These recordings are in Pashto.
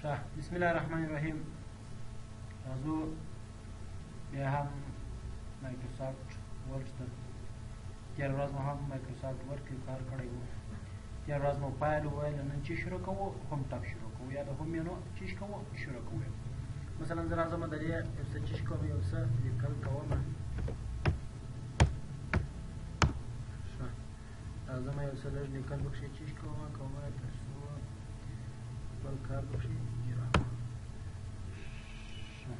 ښه، بسم الله الرحمن الرحیم. راځو بیا هم مایکروسافټ ورډ ته. تېره ورځ مو هم مایکروسافټ ورډ کې کار کړی و. تېره ورځ مو فایل وویل نن چې شروع کوو هوم ټاب شروع کوو یا د هوم مینو چې کوو شروع کوو. مثلا زه راځم د دې یو څه چې کوم یو څه لیکل کوم. ښه، راځم یو څه لږ لیکل پکښې چې کوم تاسو بل کار پکښې اجرا کوم. ښه،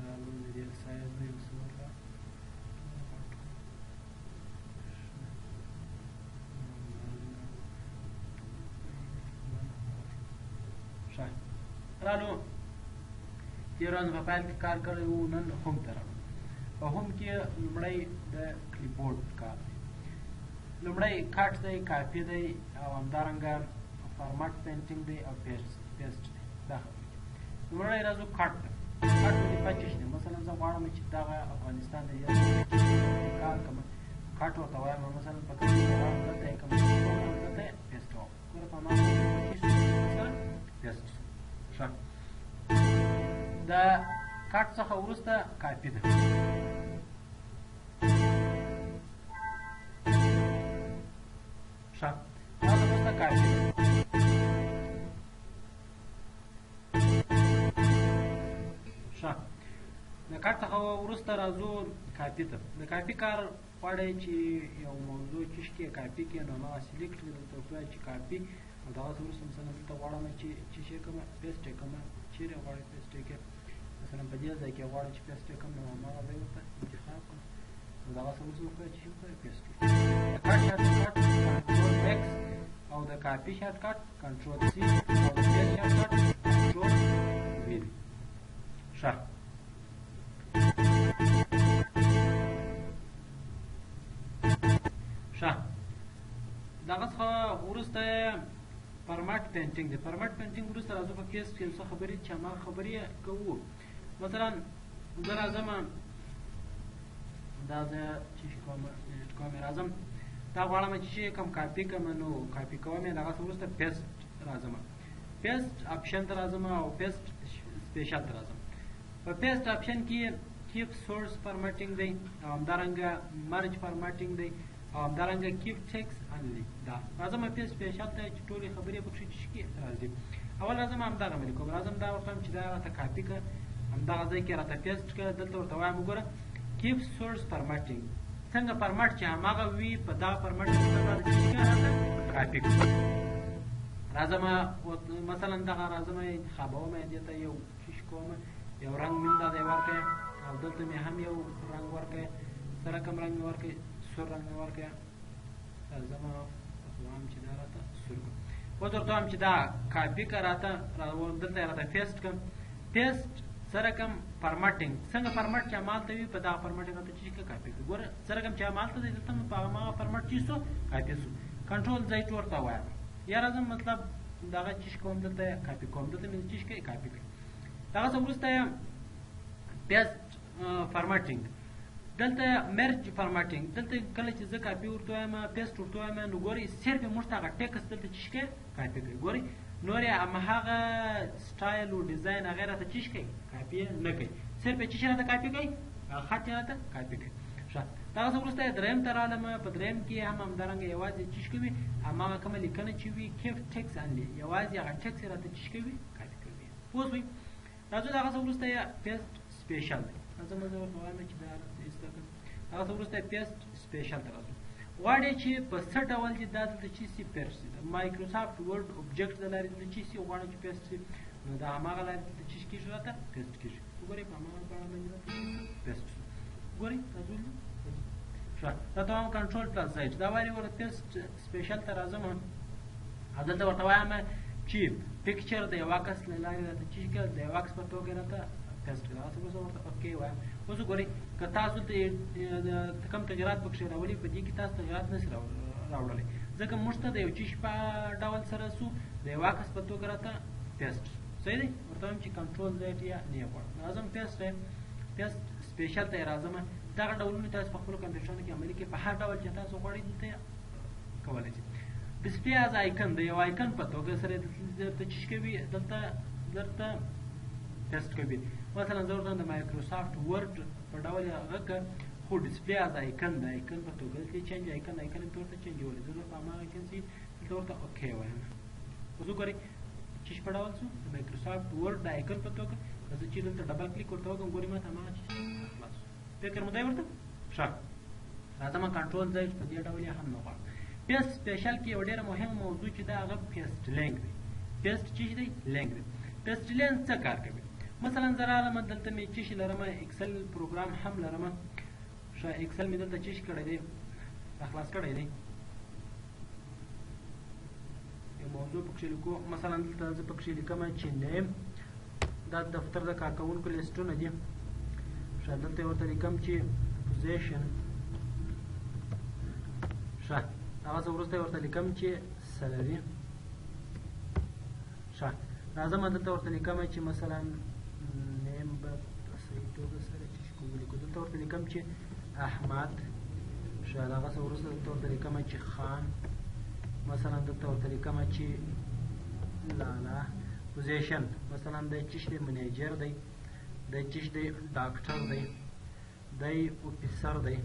راځم د دې سایز مې یو څه ورته ښه رالو. تېره ورځ په فایل کې کار کړی و، نن هوم ته راغلو. په هوم کې لومړی د کلیپبورډ کار دی. لومړی کټ دی، کاپي دی او همدارنګه فارمټ پینټینګ دی او پیسټ دی. دا خبرې لومړی راځو کټ ته. کټ د پچیش دی. مثلا زه غواړم چې دغه افغانستان د یو کار کوم کټ ورته وایم. مثلا په کټ غواړم دلته یې کوم دلته یې پیسټ کوم. ګوره په ما پیسټ. ښه، د کټ څخه وروسته کاپي ده. ښه، دا وروسته کاپي ده. ښه، د کټ څخه وروسته راځو کاپي ته. د کاپي کار غواړئ چې یو موضوع چې کاپي کړئ، نو هغه سلیکټ کړئ، دلته وکړئ چې کاپي او دغسې وروسته مثلا دلته غواړم چې شی کومه پیسټ یې کومه. چیرې غواړئ پیسټ یې کړئ؟ مثلا په دې ځای کې غواړم چې پیسټ یې کړم، نو هماغه ځای ورته انتخاب کړم او دغسې وروسته وکړئ چې وکړئ پیسټ کړئ. د کټ شارټ کټ کنټرول ایکس او د کاپي شارټ کټ کنټرول سی او د پیسټ شارټ کټ کنټرول وی دی. ښه، ښه، دغه څخه وروسته فارمټ پینټینګ دی. فارمټ پینټینګ وروسته راځو په کیس کې یو څه خبرې چې هماغه خبرې کوو. مثلا زه راځم دا زه چې کوم ډیلیټ کوم راځم دا غواړم چې کوم کاپي کوم، نو کاپي کوم یې دغسې وروسته پیسټ راځم. پیسټ آپشن ته راځم او پیسټ سپیشل ته راځم. په پیسټ آپشن کې کیپ سورس فارمټینګ دی او همدارنګه مرج فارمټینګ دی او همدارنګه کیپ ټیکس انلی. دا راځم پیسټ سپیشل ته چې ټولې خبرې پکښې چې راځي. اول راځم همدغه مې لیکم. راځم دا ورته چې دا راته کاپي کړه، همدغه ځای کې راته پیسټ کړه. دلته ورته وایم وګوره کیپ سورس فارمټینګ څنګه فارمټ چې هماغه وي په دغه فارمټ کې راته کاپي کړه. راځم مثلا دغه راځم انتخابوم دې ته یو شیش کوم، یو رنګ مې دا ورکړی او دلته مې هم یو رنګ ورکړی. سره کوم رنګ مې ورکړی؟ سور رنګ مې ورکړی. راځم وایم چې دا راته سور کړه. اوس ورته وایم چې دا کاپي کړه راته، دلته یې راته پیسټ کړم. پیسټ سره کوم فارمټینګ څنګه فارمټ چې همالته وي په دغه فارمټ یې راته چې کاپي کړه. ګوره سره کوم چې همالته دی دلته په هماغه فارمټ چې سو کاپي سو. کنټرول زیټ ورته وایم یا راځم مطلب دغه چې کوم دلته کاپي کوم، دلته مې چې کاپي کړه. دغسې وروسته پیسټ فارمټینګ، دلته مرج فارمټینګ. دلته کله چې زه کاپي ورته وایم پیسټ ورته وایم، نو ګورئ صرف یې موږ ته هغه ټیکسټ دلته چې کاپي کوي. ګورئ نور یې هماغه سټایل او ډیزاین هغې راته چې کوي کاپي نه کوي، صرف یې چې راته کاپي کوي خط یې راته کاپي کوي. ښه، دغسې وروسته دریم ته رالم. په دریم کې هم همدارنګه یوازې چې کوي هماغه کومه لیکنه چې وي کیپ ټیکس انلی، یوازې هغه ټیکس یې راته چې کوي کاپي کوي. پوه شوئ؟ راځو دغسې وروسته یې پیسټ سپیشل دی. راځم زه ورته وایم چې دا راته ایسته کړم. هغه وروسته پیسټ سپیشل ته راځو. غواړئ چې په څه ډول چې دا دلته چې سي پیسټ شي، د مایکروسافټ ورډ اوبجیکټ د لارې دلته چې سي غواړئ چې پیسټ شي، نو د هماغه لارې دلته چې کېږي راته پیسټ کېږي. وګورئ په هماغه بڼه باندې راته پیسټ شو. ګورئ راځو. ښه، دا تمام کنټرول پلس زیډ. دا وایي ورته پیسټ سپیشل ته راځم. دلته ورته وایم چې پکچر د یو عکس له لارې راته چې د یو عکس په توګه راته پیسټ کړه. هغه څه ورته اوکې وایم. اوس وګورئ که تاسو ته کوم تغیرات پکښې راولي، په دې کې تاسو تغیرات نشئ راوړلی، ځکه موږ ته د یو چیز په ډول سره سو د یو عکس په توګه راته پیسټ. صحیح دی؟ ورته وایم چې کنټرول زیډ یا نه یې غواړم. راځم پیسټ سپیشل ته یې راځم. دغه ډولونه تاسو په خپلو کمپیوټرونو کې عملي کړئ، په هر ډول چې تاسو غواړئ دلته کولی شئ. ډسپلی از آیکن د یو آیکن په توګه سره درته چی کوي درته ټیسټ کوي. مثلا زه ورته د مایکروسافټ ورډ په ډول هغه که خو ډسپلی از آیکن د آیکن په توګه دلته چینج آیکن ته ورته چینجولی زه په هماغه آیکن سي دلته ورته اوکې وایم. اوس وګورئ چیش په ډول شو د مایکروسافټ ورډ د آیکن په توګه زه چې دلته ډبل کلیک ورته وکړم ګورئ ماته هماغه چیز خلاص فکر مو دی ورته ښه. راځه ما کنټرول ځای په دې ډول یې هم نه غواړم. پیسټ سپیشل کې یو ډېره مهمه موضوع چې دا هغه پیسټ لینک دی. پیسټ چی دی؟ لینک دی. پیسټ لینک څه کار کوي؟ مثلا زه راغلم دلته مې چی شي لرم اکسل پروګرام هم لرم. ښه اکسل مې دلته چی کړی دی خلاص کړی دی. یو موضوع پکښې لیکو مثلا دلته زه پکښې لیکم چې نیم دا دفتر د کارکوونکو لیسټونه دي. ښه دلته یې ورته لیکم چې پوزیشن ښه هغه وروسته ورته لیکم چې سلري. ښه راځم دلته ورته لیکم چې مثلا نیم به په صحیح توګه سره چې ولیکو دلته ورته لیکم چې احمد. ښه هغه څه وروسته دلته ورته لیکم چې خان. مثلا دلته ورته لیکم چې لالا. پوزیشن مثلا د چیش دی منیجر دی د چیش دی ډاکټر دی دی اوفیسر دی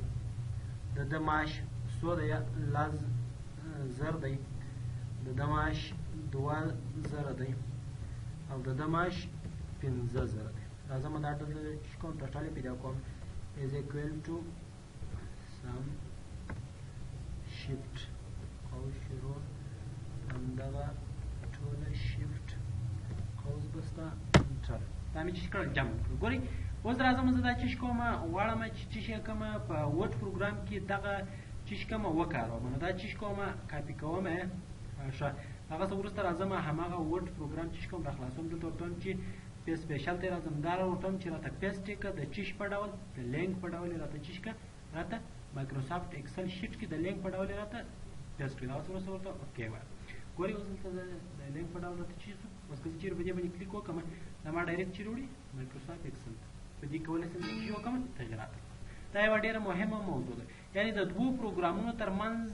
د معاش څو دی لز زر دی د معاش 2000 دی او د معاش 15000 دی. راځم دا دلته کوم ټوټال پیدا کوم is equal to sum shift قوس شروع همدغه ټوله shift قوس بسته انټر دا مې چې کړل جمع کړو. ګورئ اوس راځم زه دا چیش کومه غواړم چې شی کومه په ورډ پروګرام کې دغه چیش کومه وکاروم نو دا چیش کومه کاپی کوم. ښه هغه څه وروسته راځم هماغه ورډ پروګرام چیش کوم را خلاصوم دلته ورته وایم چې پیسټ سپیشل ته راځم دا ورته وایم چې راته پیسټ یې کړه د چیش په ډول د لینک په ډول راته چیش کړه راته مایکروسافټ اکسل شیټ کې د لینک په ډول راته پیسټ کړه. هغه وروسته ورته اوکې وایم. ګورئ اوس دلته د لینک په ډول راته چیز اوس که زه چیرې په دې باندې کلیک وکړم دا ما ډایرکټ چیرې وړي مایکروسافټ اکسل ته په دې کولی شم چې شي وکړم تغیرات. دا یوه ډېره مهمه موضوع ده یعنې د دوو پروګرامونو ترمنځ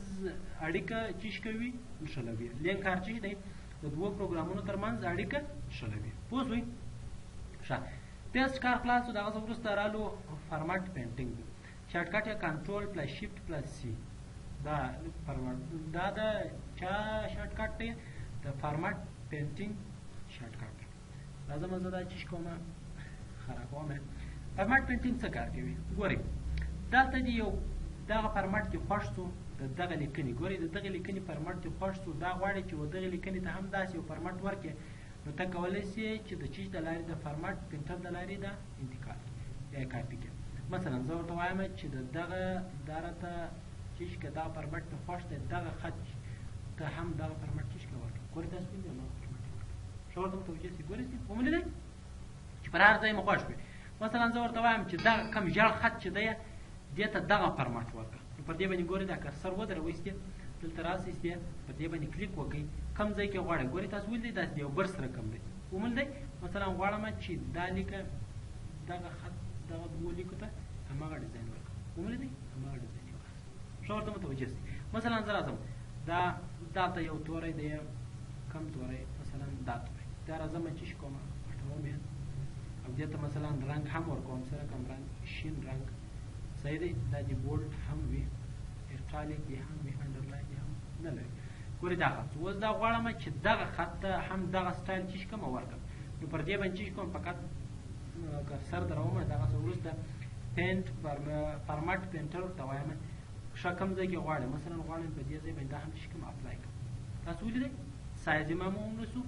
اړیکه چیش کوي نښلوي. لینک هر چی دی د دوو پروګرامونو ترمنځ اړیکه نښلوي. پوه شوئ؟ ښه پیسټ کار خلاص شو د هغه څه وروسته رالو فارمټ پینټینګ شارټکټ یې کنټرول پلس شیفټ پلس سی. دا دا د چا شارټکټ دی؟ د فارمټ پینټینګ شارټکټ. راځم زه دا چیش کومه خرابوم. فارمټ پینټینګ څه کار کوي؟ ګورئ دلته دې یو دغه فارمټ دې خوښ شو د دغه لیکنې ګورئ د دغه لیکنې فارمټ دې خوښ شو دا غواړي چې دغه لیکنې ته هم داسې یو فارمټ ورکړي نو ته کولی شې چې د چیز د لارې د فارمټ پرنټر د لارې دا انتقال یا کاپي کړې. مثلا زه ورته وایم چې د دغه دا راته چیز که دغه فارمټ مې خوښ دی دغه خط ته هم دغه فارمټ چیز که ورکړه. ګورئ داسې پرېږدي هماغه فارمټ یې ورکړه. ښه ورته متوجه شئ. ګورئ وموندلی چې پر هر ځای مې خوښ وي. مثلا زه ورته وایم چې دغه کم ژړ خط چې دی دې ته دغه فارمټ ورکړه. نو پر دې باندې ګورئ دا کرسر ودروئ ایستې دلته راسئ ایستې پر دې باندې کلیک وکړئ کوم ځای کې غواړئ. ګورئ تاسو ولیدئ داسې د یو برس رقم دی وموندئ. مثلا غواړم چې دا لیکه دغه خط دغه دوو لیکو ته هماغه ډیزاین ورکړم. وموندئ هماغه ډیزاین یې ورکړم. ښه ورته متوجه شئ. مثلا زه راځم دا ته یو توری دی کم توری مثلا دا توری دا راځم چې کوم پټوم یې او دې ته مثلا رنګ هم ورکوم سره کوم رنګ شین رنګ صحیح دی. دا دې بولډ هم وي ایټالیک دې هم وي انډرلاین دې هم نه لري. ګورئ دا خط اوس دا غواړم چې دغه خط ته هم دغه سټایل چیش کوم ورکړم نو پر دې باندې چیش کوم فقط کرسر دروم دغه څه وروسته پینټ فارمټ پینټر ورته وایم ښه کوم ځای کې غواړم مثلا غواړم په دې ځای باندې دا هم چیش کوم اپلای کړم. تاسو ولیدئ سایز یې معمولا شو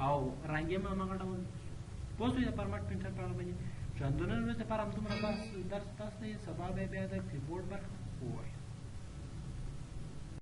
او رنګ یې هماغه ډول پوه شوئ د فارمټ پینټر په اړه باندې. ژوندونه ورځ لپاره همدومره بس درس تاسو ته سبا به بیا د کیبورډ برخه ووایو.